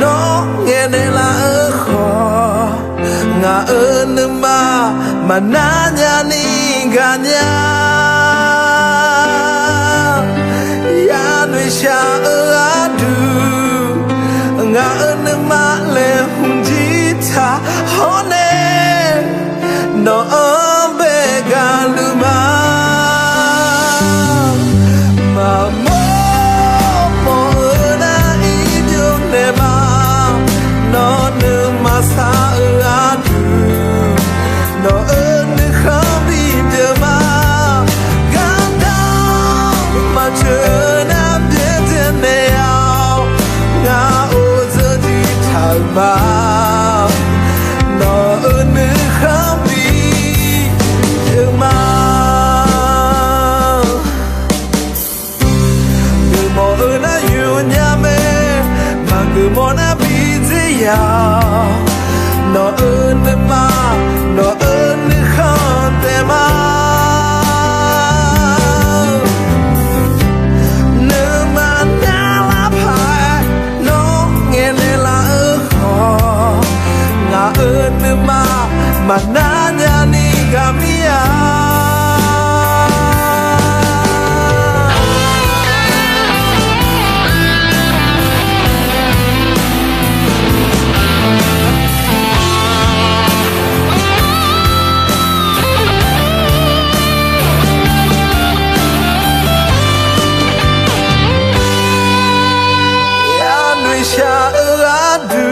nó nghe này là ở khó ngà ơn mà na nhà ni gà nhà ya nuôi cha ở adu ngà ơn mà lệ hùng chi ta hôn nè nó ở bề gà luma mà mô na ý điều nè mà nó nữ mà xa ở adu nó ơn nữ không bị điều mà gắn đau mà chờ nam biết thiên nè ao ngà ô giờ thì thảo mà nó ơn nữ không bị điều mà cứ mò ơn á yêu nhà mẹ mà cứ mò na bị gì à nó ơn mà nó ơn không thể mà nếu mà na là phải nó nghe này là ở khó ngà ơn mà na nhà ni gamia cha ở adu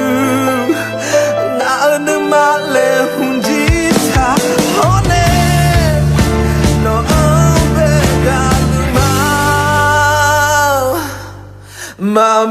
ngà ơn mà lệ hùng chi ta hôn nè nó ở bề gà mà